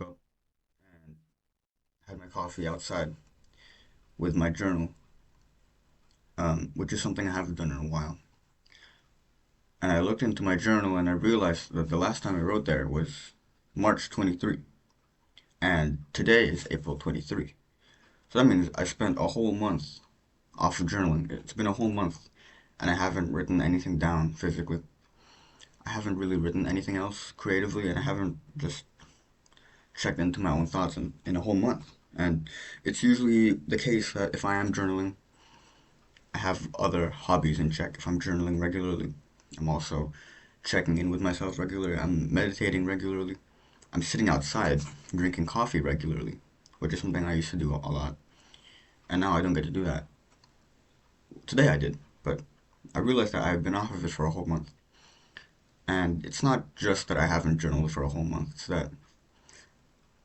woke up and had my coffee outside with my journal, which is something I haven't done in a while. And I looked into my journal and I realized that the last time I wrote there was March 23, and today is April 23. So that means I spent a whole month off of journaling. It's been a whole month, and I haven't written anything down physically. I haven't really written anything else creatively, and I haven't just checked into my own thoughts in a whole month. And it's usually the case that if I am journaling, I have other hobbies in check. If I'm journaling regularly, I'm also checking in with myself regularly. I'm meditating regularly. I'm sitting outside drinking coffee regularly, which is something I used to do a lot. And now I don't get to do that. Today I did, but I realized that I've been off of it for a whole month. And it's not just that I haven't journaled for a whole month, it's that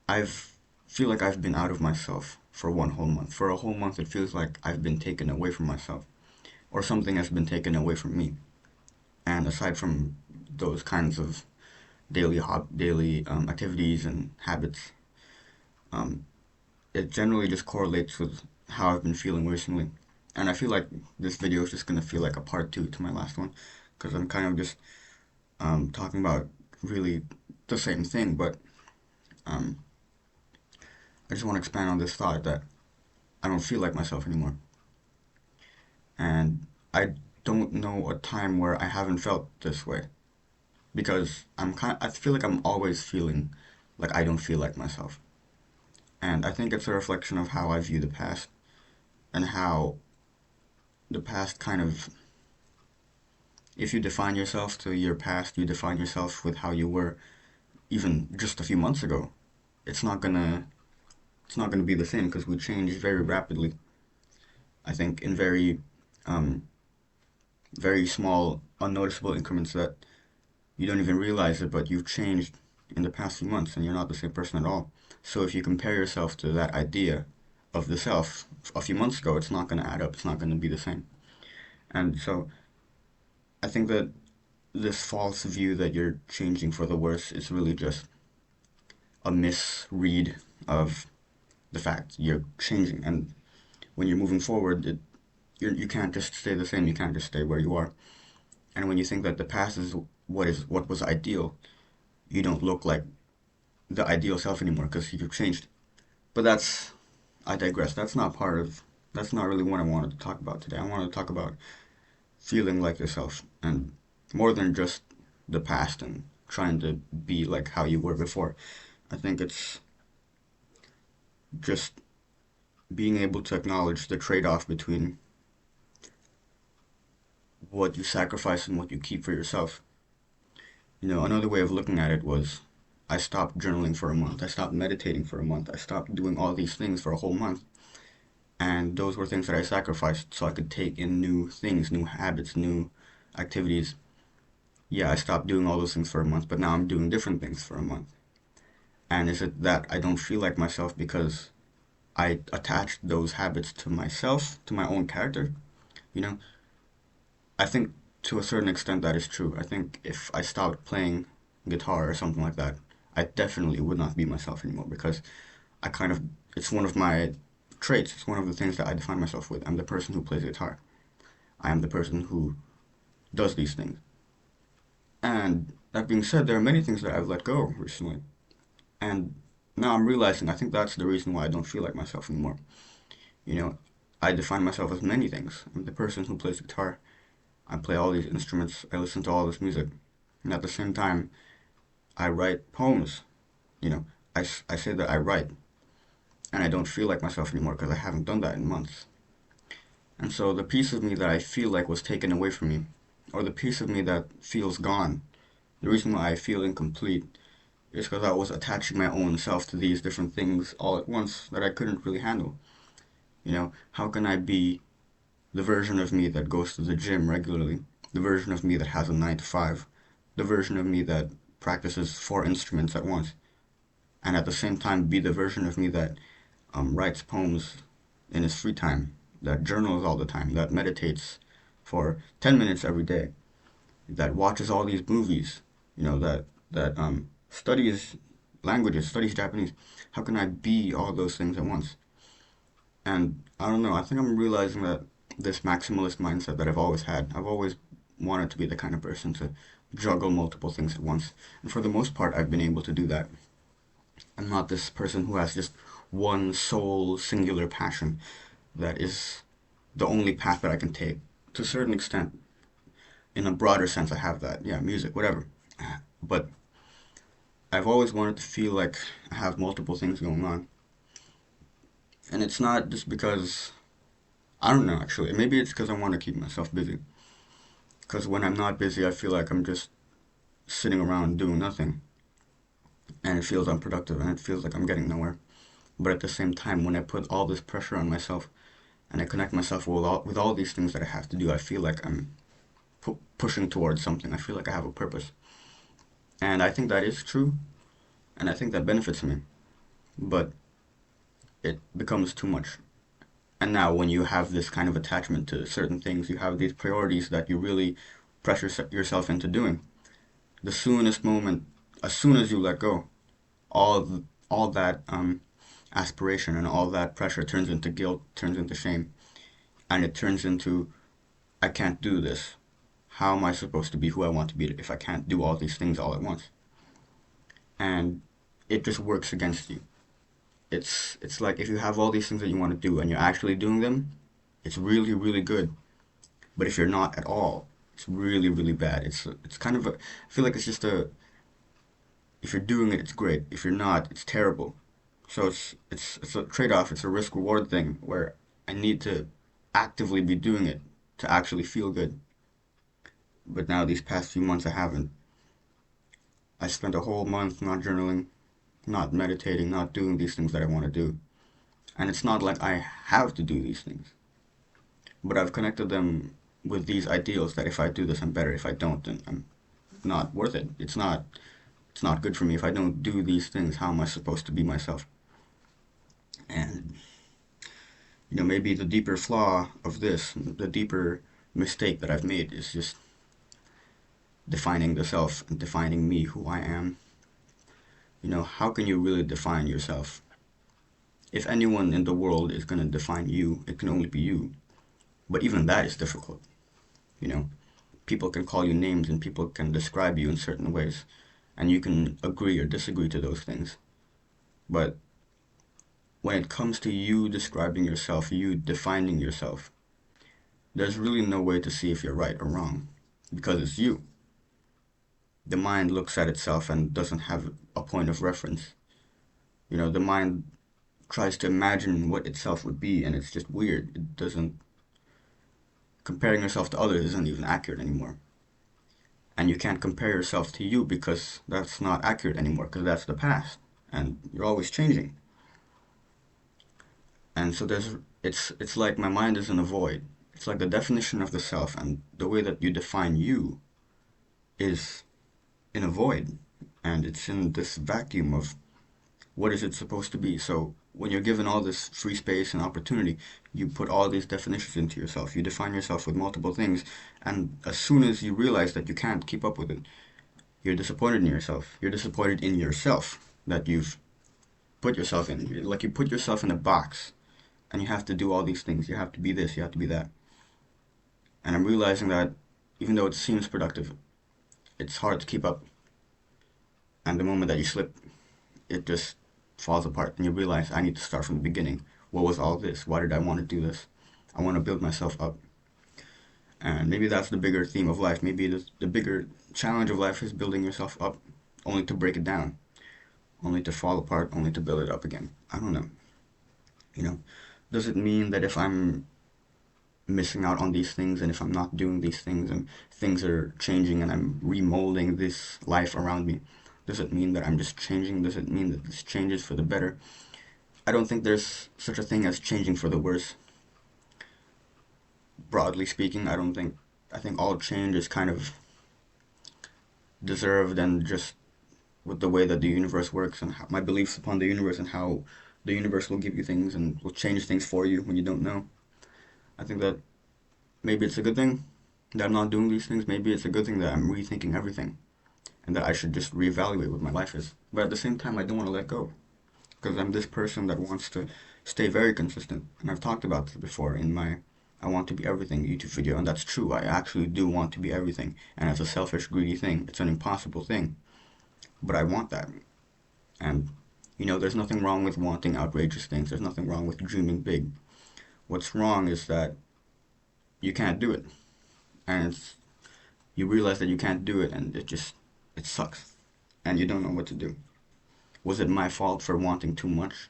I've feel like I've been out of myself for one whole month. For a whole month it feels like I've been taken away from myself, or something has been taken away from me. And aside from those kinds of daily activities and habits, um, it generally just correlates with how I've been feeling recently. And I feel like this video is just gonna feel like a part two to my last one, because I'm kind of just talking about really the same thing, but um, I just want to expand on this thought that I don't feel like myself anymore. And I don't know a time where I haven't felt this way, because I feel like I'm always feeling like I don't feel like myself. And I think it's a reflection of how I view the past, and how the past kind of, if you define yourself to your past, you define yourself with how you were even just a few months ago. It's not gonna it's not gonna be the same, because we change very rapidly. I think in um, very small, unnoticeable increments that you don't even realize it, but you've changed in the past few months, and you're not the same person at all. So if you compare yourself to that idea of the self a few months ago, it's not going to add up. It's not going to be the same. And so I think that this false view that you're changing for the worse is really just a misread of the fact you're changing. And when you're moving forward, you can't just stay the same. You can't just stay where you are. And when you think that the past is what was ideal, you don't look like the ideal self anymore, because you've changed. But I digress. That's not really what I wanted to talk about today. I wanted to talk about feeling like yourself, and more than just the past and trying to be like how you were before. I think it's just being able to acknowledge the trade off between what you sacrifice and what you keep for yourself. Another way of looking at it was I stopped journaling for a month. I stopped meditating for a month. I stopped doing all these things for a whole month. And those were things that I sacrificed so I could take in new things, new habits, new activities. Yeah, I stopped doing all those things for a month, but now I'm doing different things for a month. And is it that I don't feel like myself because I attached those habits to myself, to my own character? You know, I think to a certain extent that is true. I think if I stopped playing guitar or something like that, I definitely would not be myself anymore, because it's one of my traits. It's one of the things that I define myself with. I'm the person who plays guitar. I am the person who does these things. And that being said, there are many things that I've let go recently. And now I'm realizing I think that's the reason why I don't feel like myself anymore. You know, I define myself as many things. I'm the person who plays guitar. I play all these instruments. I listen to all this music. And at the same time, I write poems. You know, I say that I write. And I don't feel like myself anymore because I haven't done that in months. And so the piece of me that I feel like was taken away from me, or the piece of me that feels gone, the reason why I feel incomplete is because I was attaching my own self to these different things all at once that I couldn't really handle. How can I be the version of me that goes to the gym regularly, the version of me that has a 9 to 5, the version of me that practices four instruments at once, and at the same time be the version of me that writes poems in his free time, that journals all the time, that meditates for 10 minutes every day, that watches all these movies, that studies languages, studies Japanese. How can I be all those things at once? And I don't know, I think I'm realizing that this maximalist mindset that I've always wanted to be the kind of person to juggle multiple things at once. And for the most part, I've been able to do that. I'm not this person who has just one sole singular passion that is the only path that I can take. To a certain extent, in a broader sense, I have that. Yeah, music, whatever. But I've always wanted to feel like I have multiple things going on. And it's not just because, I don't know actually, maybe it's because I want to keep myself busy. Because when I'm not busy, I feel like I'm just sitting around doing nothing. And it feels unproductive and it feels like I'm getting nowhere. But at the same time, when I put all this pressure on myself and I connect myself with all these things that I have to do, I feel like I'm pushing towards something. I feel like I have a purpose. And I think that is true, and I think that benefits me. But it becomes too much. And now, when you have this kind of attachment to certain things, you have these priorities that you really pressure yourself into doing. The soonest moment, as soon as you let go, all that aspiration and all that pressure turns into guilt, turns into shame, and it turns into I can't do this. How am I supposed to be who I want to be if I can't do all these things all at once? And it just works against you. It's like if you have all these things that you want to do and you're actually doing them, it's really really good. But if you're not at all, it's really really bad. It's kind of a, I feel like it's just a, if you're doing it, it's great. If you're not, it's terrible. So it's a trade-off. It's a risk reward thing where I need to actively be doing it to actually feel good. But now these past few months I haven't. I spent a whole month not journaling, not meditating, not doing these things that I want to do. And it's not like I have to do these things, but I've connected them with these ideals that if I do this, I'm better. If I don't, then I'm not worth it. It's not good for me. If I don't do these things, how am I supposed to be myself? And maybe the deeper flaw of this, the deeper mistake that I've made is just defining the self and defining me, who I am. How can you really define yourself? If anyone in the world is going to define you, it can only be you. But even that is difficult. You know, People can call you names and people can describe you in certain ways, and you can agree or disagree to those things. But when it comes to you describing yourself, you defining yourself, there's really no way to see if you're right or wrong because it's you. The mind looks at itself and doesn't have a point of reference. The mind tries to imagine what itself would be, and it's just weird. It doesn't, comparing yourself to others isn't even accurate anymore. And you can't compare yourself to you because that's not accurate anymore because that's the past and you're always changing. And so it's like my mind is in a void. It's like the definition of the self and the way that you define you is in a void, and it's in this vacuum of what is it supposed to be. So when you're given all this free space and opportunity, you put all these definitions into yourself. You define yourself with multiple things, and as soon as you realize that you can't keep up with it, you're disappointed in yourself. You're disappointed in yourself that you've put yourself in. Like you put yourself in a box, and you have to do all these things. You have to be this. You have to be that. And I'm realizing that even though it seems productive, it's hard to keep up. And the moment that you slip, it just falls apart, and you realize I need to start from the beginning. What was all this? Why did I want to do this? I want to build myself up. And maybe that's the bigger theme of life. Maybe the bigger challenge of life is building yourself up only to break it down, only to fall apart, only to build it up again. I don't know. You know, does it mean that if I'm missing out on these things and if I'm not doing these things and things are changing and I'm remolding this life around me, does it mean that I'm just changing? Does it mean that this changes for the better? I don't think there's such a thing as changing for the worse. Broadly speaking, I think all change is kind of deserved and just with the way that the universe works and how, my beliefs upon the universe and how the universe will give you things and will change things for you when you don't know. I think that maybe it's a good thing that I'm not doing these things. Maybe it's a good thing that I'm rethinking everything. and that I should just reevaluate what my life is. But at the same time, I don't want to let go because I'm this person that wants to stay very consistent. And I've talked about this before in my I want to be everything YouTube video, and that's true. I actually do want to be everything, and it's a selfish, greedy thing. It's an impossible thing, but I want that. And there's nothing wrong with wanting outrageous things. There's nothing wrong with dreaming big. What's wrong is that you can't do it, and you realize that you can't do it, and it sucks, and you don't know what to do. Was it my fault for wanting too much,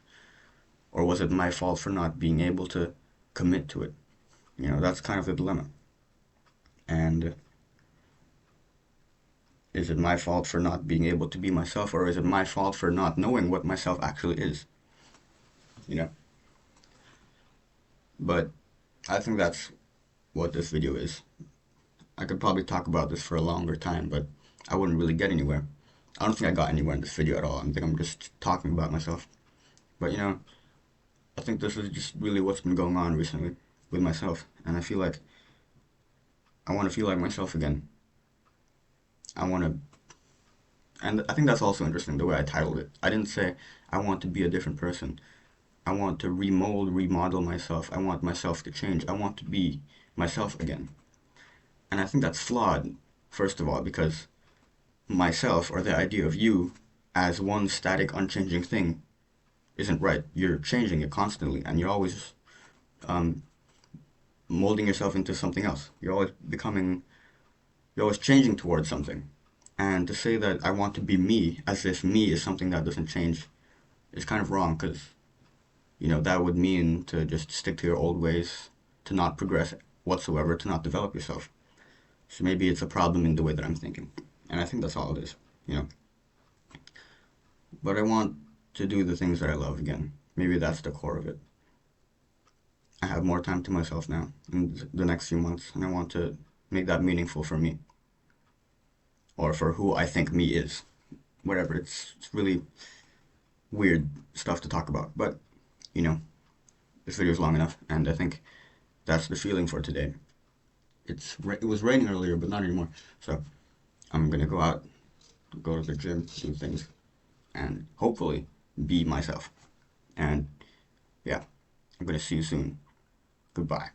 or was it my fault for not being able to commit to it? That's kind of the dilemma. And is it my fault for not being able to be myself, or is it my fault for not knowing what myself actually is? You know? But I think that's what this video is. I could probably talk about this for a longer time, but I wouldn't really get anywhere. I don't think I got anywhere in this video at all. I think I'm just talking about myself. But I think this is just really what's been going on recently with myself. And I feel like I want to feel like myself again. I want to, and I think that's also interesting the way I titled it. I didn't say I want to be a different person. I want to remodel myself. I want myself to change. I want to be myself again. And I think that's flawed, first of all, because myself, or the idea of you as one static, unchanging thing, isn't right. You're changing it constantly, and you're always molding yourself into something else. You're always changing towards something. And to say that I want to be me, as if me is something that doesn't change, is kind of wrong, because that would mean to just stick to your old ways, to not progress whatsoever, to not develop yourself. So maybe it's a problem in the way that I'm thinking. And I think that's all it is. But I want to do the things that I love again. Maybe that's the core of it. I have more time to myself now in the next few months, and I want to make that meaningful for me, or for who I think me is. Whatever, it's really weird stuff to talk about, but this video is long enough, and I think that's the feeling for today. It was raining earlier, but not anymore. So I'm gonna go out, go to the gym, do things, and hopefully be myself. And yeah, I'm gonna see you soon. Goodbye.